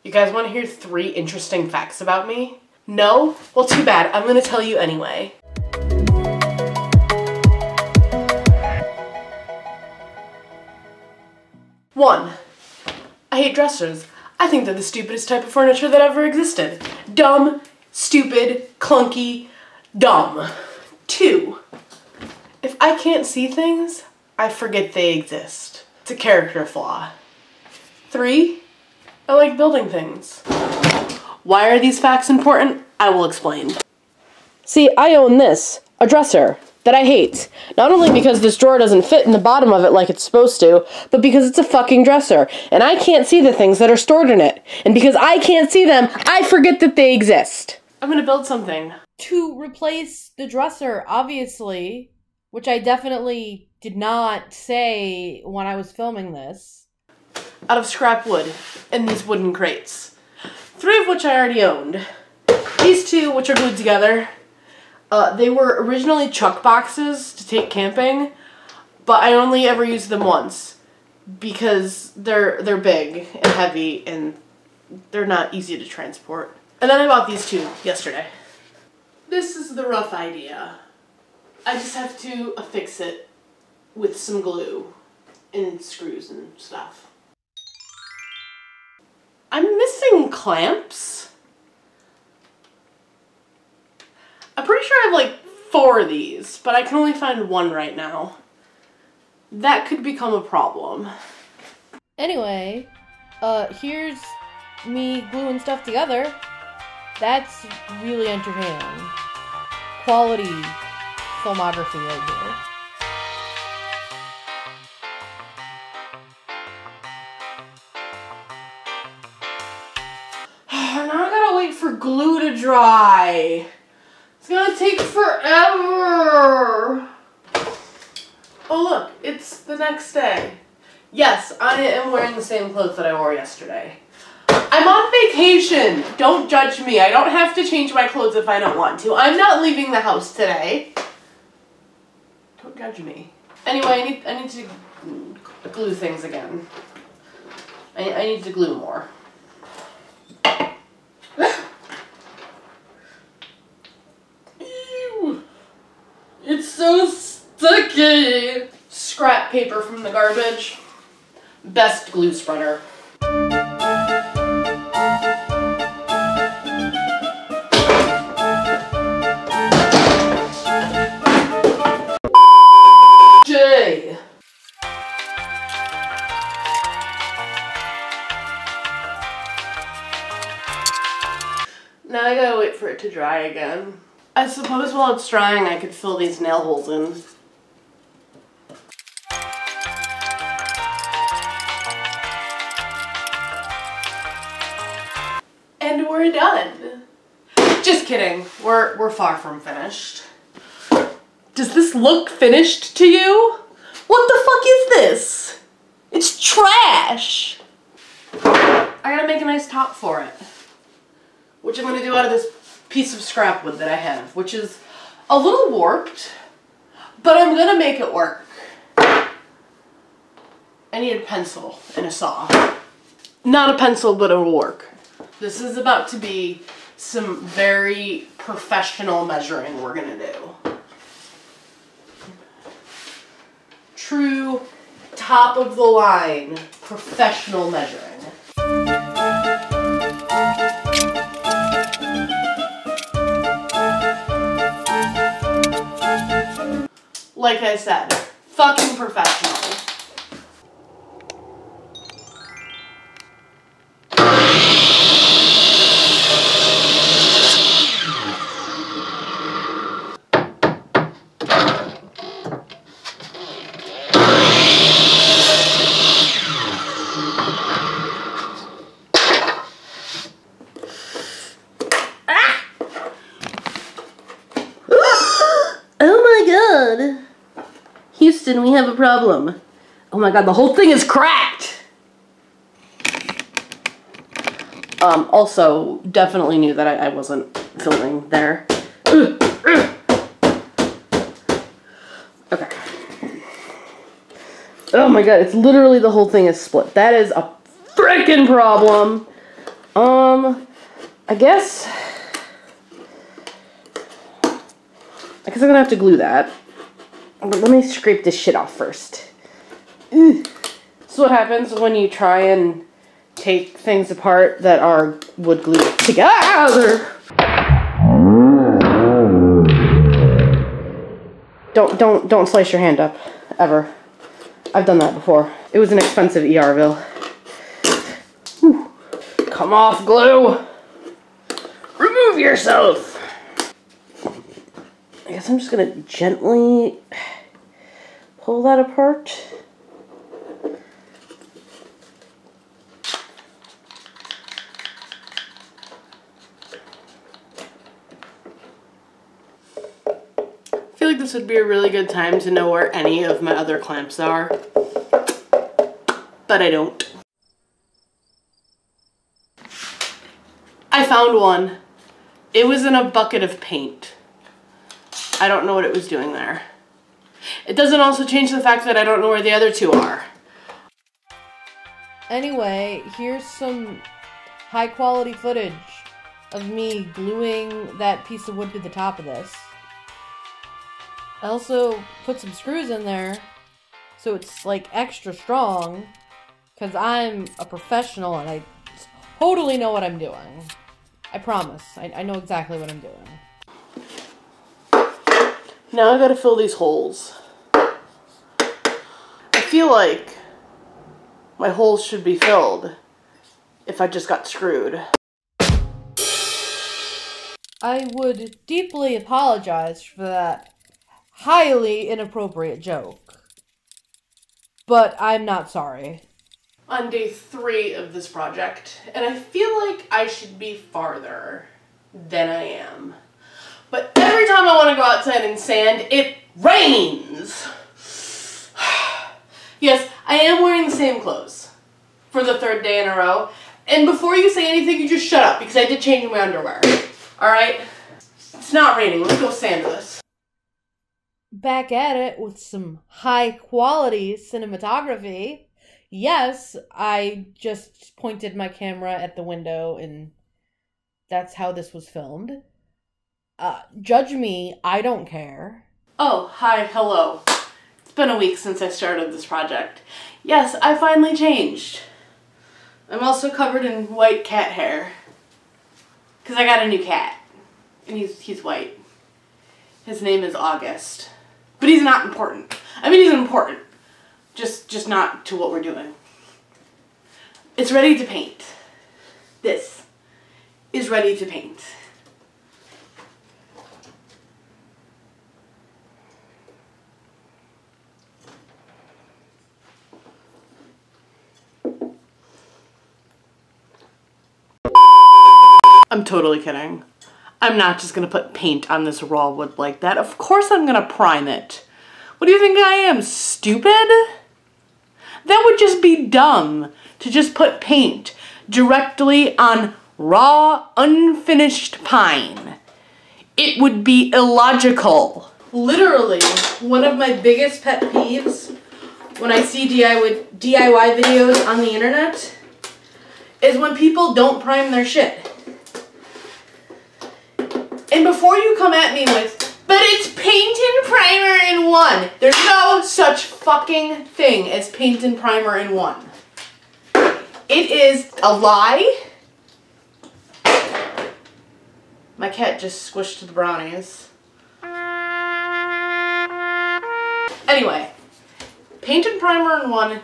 You guys want to hear 3 interesting facts about me? No? Well, too bad. I'm going to tell you anyway. One, I hate dressers. I think they're the stupidest type of furniture that ever existed. Dumb, stupid, clunky, dumb. 2, if I can't see things, I forget they exist. It's a character flaw. 3, I like building things. Why are these facts important? I will explain. See, I own this, a dresser, that I hate. Not only because this drawer doesn't fit in the bottom of it like it's supposed to, but because it's a fucking dresser, and I can't see the things that are stored in it. And because I can't see them, I forget that they exist. I'm gonna build something. To replace the dresser, obviously, which I definitely did not say when I was filming this. Out of scrap wood, in these wooden crates. 3 of which I already owned. These 2, which are glued together, they were originally chuck boxes to take camping, but I only ever used them once because they're big and heavy and they're not easy to transport. And then I bought these 2 yesterday. This is the rough idea. I just have to affix it with some glue and screws and stuff. I'm missing clamps. I'm pretty sure I have like 4 of these, but I can only find 1 right now. That could become a problem. Anyway, here's me gluing stuff together. That's really entertaining. Quality filmography right here. Now I gotta wait for glue to dry. It's gonna take forever. Oh look, it's the next day. Yes, I am wearing the same clothes that I wore yesterday. I'm on vacation. Don't judge me. I don't have to change my clothes if I don't want to. I'm not leaving the house today. Don't judge me. Anyway, I need to glue things again. I need to glue more. Ew. It's so sticky. Scrap paper from the garbage. Best glue spreader. J. Now I gotta wait for it to dry again. I suppose while it's drying I could fill these nail holes in. And we're done. Just kidding. We're far from finished. Does this look finished to you? What the fuck is this? It's trash. I gotta make a nice top for it, which I'm gonna do out of this piece of scrap wood that I have, which is a little warped, but I'm gonna make it work. I need a pencil and a saw. Not a pencil, but it'll work. This is about to be some very professional measuring we're gonna do. True top of the line professional measuring. Like I said, fucking professional. Houston, we have a problem. Oh my god, the whole thing is cracked! Also, definitely knew that I wasn't filming there. Okay. Oh my god, it's literally the whole thing is split. That is a frickin' problem! I guess I'm gonna have to glue that. But let me scrape this shit off first. Ugh. This is what happens when you try and take things apart that are wood glued together. Don't slice your hand up, ever. I've done that before. It was an expensive ER bill. Whew. Come off, glue! Remove yourself! I guess I'm just gonna gently pull that apart. I feel like this would be a really good time to know where any of my other clamps are, but I don't. I found one. It was in a bucket of paint. I don't know what it was doing there. It doesn't also change the fact that I don't know where the other two are. Anyway, here's some high quality footage of me gluing that piece of wood to the top of this. I also put some screws in there so it's like extra strong, because I'm a professional and I totally know what I'm doing. I promise. I know exactly what I'm doing. Now I gotta fill these holes. I feel like my holes should be filled if I just got screwed. I would deeply apologize for that highly inappropriate joke, but I'm not sorry. On day 3 of this project, and I feel like I should be farther than I am. But every time I want to go outside and sand, it rains! Yes, I am wearing the same clothes for the 3rd day in a row. And before you say anything, you just shut up, because I did change my underwear. Alright? It's not raining. Let's go sand this. Back at it with some high quality cinematography. Yes, I just pointed my camera at the window and that's how this was filmed. Judge me, I don't care. Oh, hi, hello. It's been a week since I started this project. Yes, I finally changed. I'm also covered in white cat hair. Because I got a new cat. And he's white. His name is August. But he's not important. I mean, he's important. Just not to what we're doing. It's ready to paint. This is ready to paint. I'm totally kidding. I'm not just gonna put paint on this raw wood like that. Of course I'm gonna prime it. What do you think I am, stupid? That would just be dumb to just put paint directly on raw, unfinished pine. It would be illogical. Literally, one of my biggest pet peeves when I see DIY videos on the internet is when people don't prime their shit. And before you come at me with, but it's paint and primer in one. There's no such fucking thing as paint and primer in one. It is a lie. My cat just squished the brownies. Anyway, paint and primer in one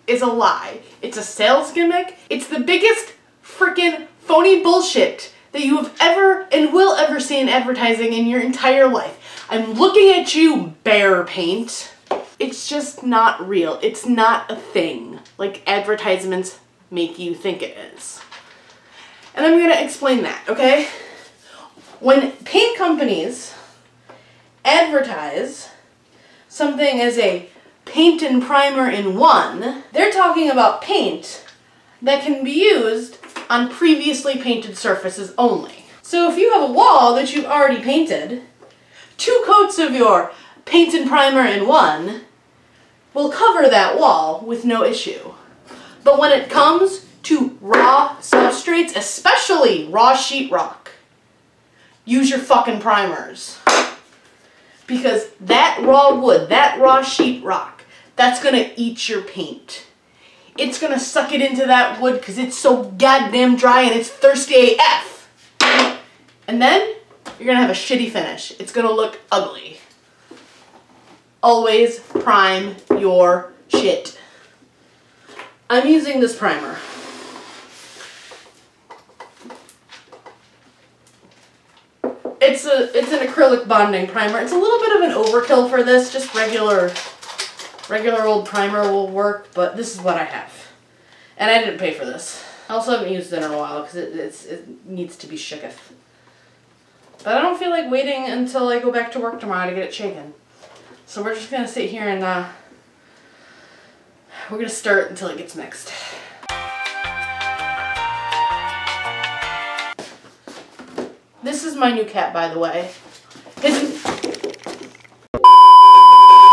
is a lie. It's a sales gimmick. It's the biggest freaking phony bullshit that you have ever and will ever see in advertising in your entire life. I'm looking at you, Behr Paint. It's just not real. It's not a thing like advertisements make you think it is. And I'm gonna explain that, okay? When paint companies advertise something as a paint and primer in one, they're talking about paint that can be used on previously painted surfaces only. So if you have a wall that you've already painted, 2 coats of your paint and primer in one will cover that wall with no issue. But when it comes to raw substrates, especially raw sheetrock, use your fucking primers. Because that raw wood, that raw sheetrock, that's gonna eat your paint. It's gonna suck it into that wood because it's so goddamn dry and it's thirsty AF. And then you're gonna have a shitty finish. It's gonna look ugly. Always prime your shit. I'm using this primer. It's an acrylic bonding primer. It's a little bit of an overkill for this. Just regular old primer will work, but this is what I have. And I didn't pay for this. I also haven't used it in a while because it needs to be shooketh. But I don't feel like waiting until I go back to work tomorrow to get it shaken. So we're just going to sit here and we're going to stir it until it gets mixed. This is my new cat, by the way.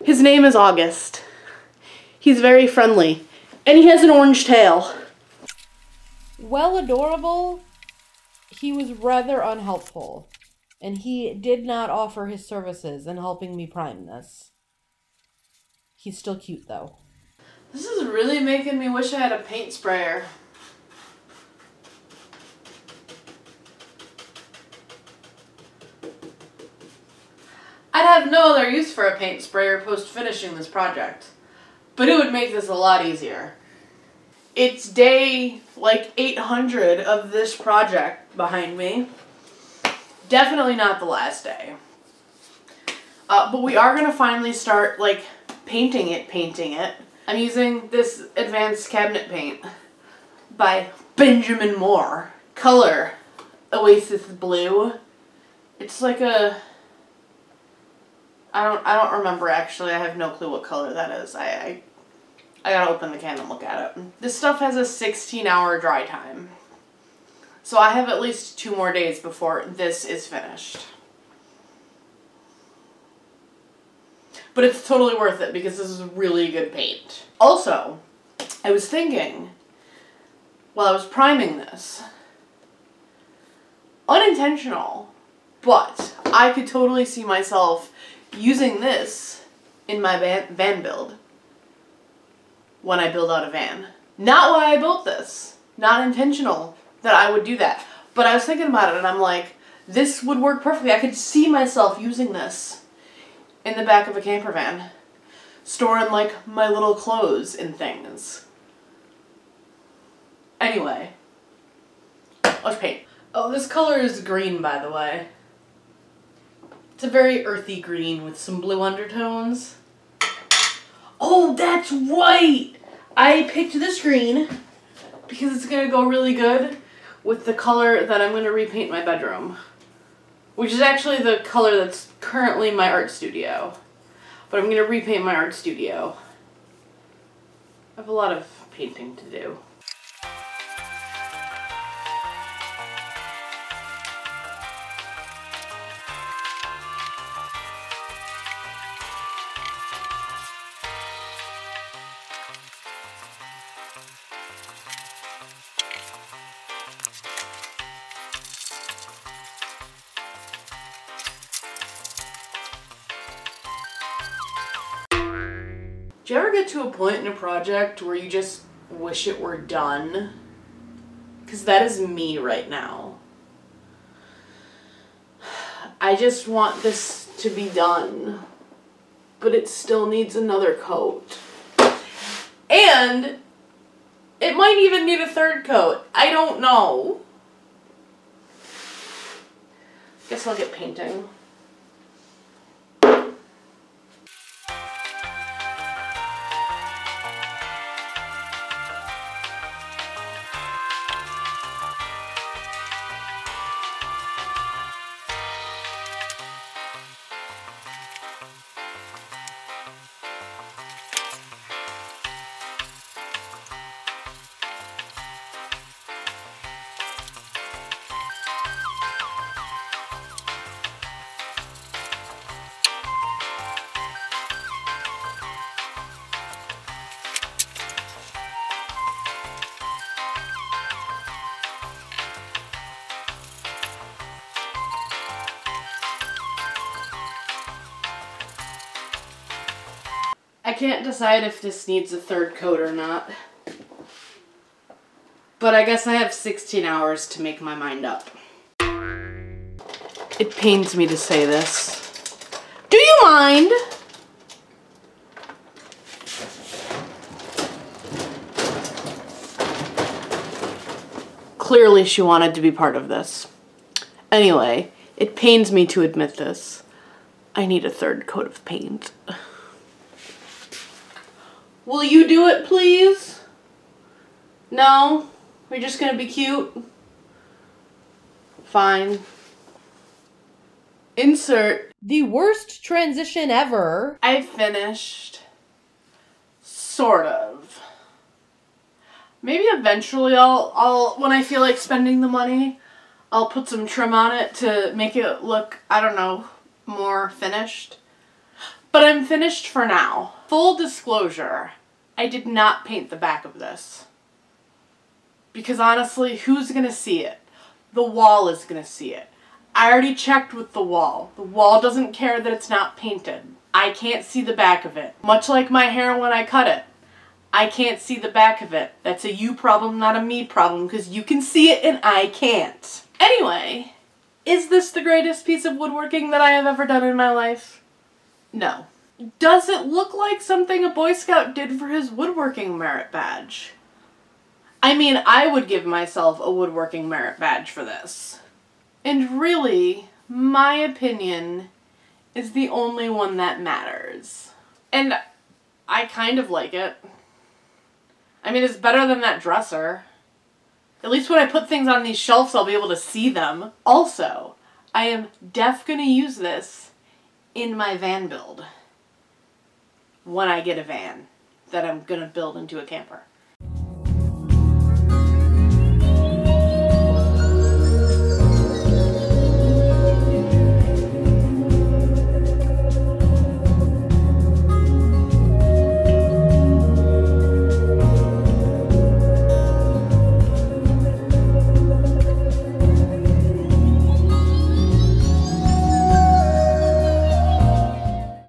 His name is August. He's very friendly. And he has an orange tail. Well, adorable, he was rather unhelpful. And he did not offer his services in helping me prime this. He's still cute, though. This is really making me wish I had a paint sprayer. I'd have no other use for a paint sprayer post-finishing this project. But it would make this a lot easier. It's day, like, 800 of this project behind me. Definitely not the last day. But we are going to finally start, like, painting it. I'm using this Advanced Cabinet Paint by Benjamin Moore. Color, Oasis Blue. It's like a... I don't remember, actually. I have no clue what color that is. I gotta open the can and look at it. This stuff has a 16-hour dry time. So I have at least 2 more days before this is finished. But it's totally worth it because this is really good paint. Also, I was thinking, while I was priming this, unintentional, but I could totally see myself using this in my van build when I build out a van. Not why I built this. Not intentional that I would do that. But I was thinking about it and I'm like, this would work perfectly. I could see myself using this in the back of a camper van. Storing like my little clothes and things. Anyway. Let's paint. Oh, this color is green, by the way. It's a very earthy green with some blue undertones. Oh, that's right! I picked this green because it's going to go really good with the color that I'm going to repaint my bedroom. Which is actually the color that's currently my art studio. But I'm going to repaint my art studio. I have a lot of painting to do. Do you ever get to a point in a project where you just wish it were done? Because that is me right now. I just want this to be done, but it still needs another coat. And it might even need a 3rd coat. I don't know. Guess I'll get painting. can't decide if this needs a third coat or not. But I guess I have 16 hours to make my mind up. It pains me to say this. Do you mind? Clearly she wanted to be part of this. Anyway, it pains me to admit this. I need a third coat of paint. Will you do it, please? No? We're just gonna be cute? Fine. Insert. The worst transition ever. I finished. Sort of. Maybe eventually I'll when I feel like spending the money, I'll put some trim on it to make it look, I don't know, more finished. But I'm finished for now. Full disclosure, I did not paint the back of this. Because honestly, who's gonna see it? The wall is gonna see it. I already checked with the wall. The wall doesn't care that it's not painted. I can't see the back of it. Much like my hair when I cut it. I can't see the back of it. That's a you problem, not a me problem, because you can see it and I can't. Anyway, is this the greatest piece of woodworking that I have ever done in my life? No. Does it look like something a Boy Scout did for his woodworking merit badge? I mean, I would give myself a woodworking merit badge for this. And really, my opinion is the only one that matters. And I kind of like it. I mean, it's better than that dresser. At least when I put things on these shelves, I'll be able to see them. Also, I am gonna use this in my van build. When I get a van that I'm gonna build into a camper.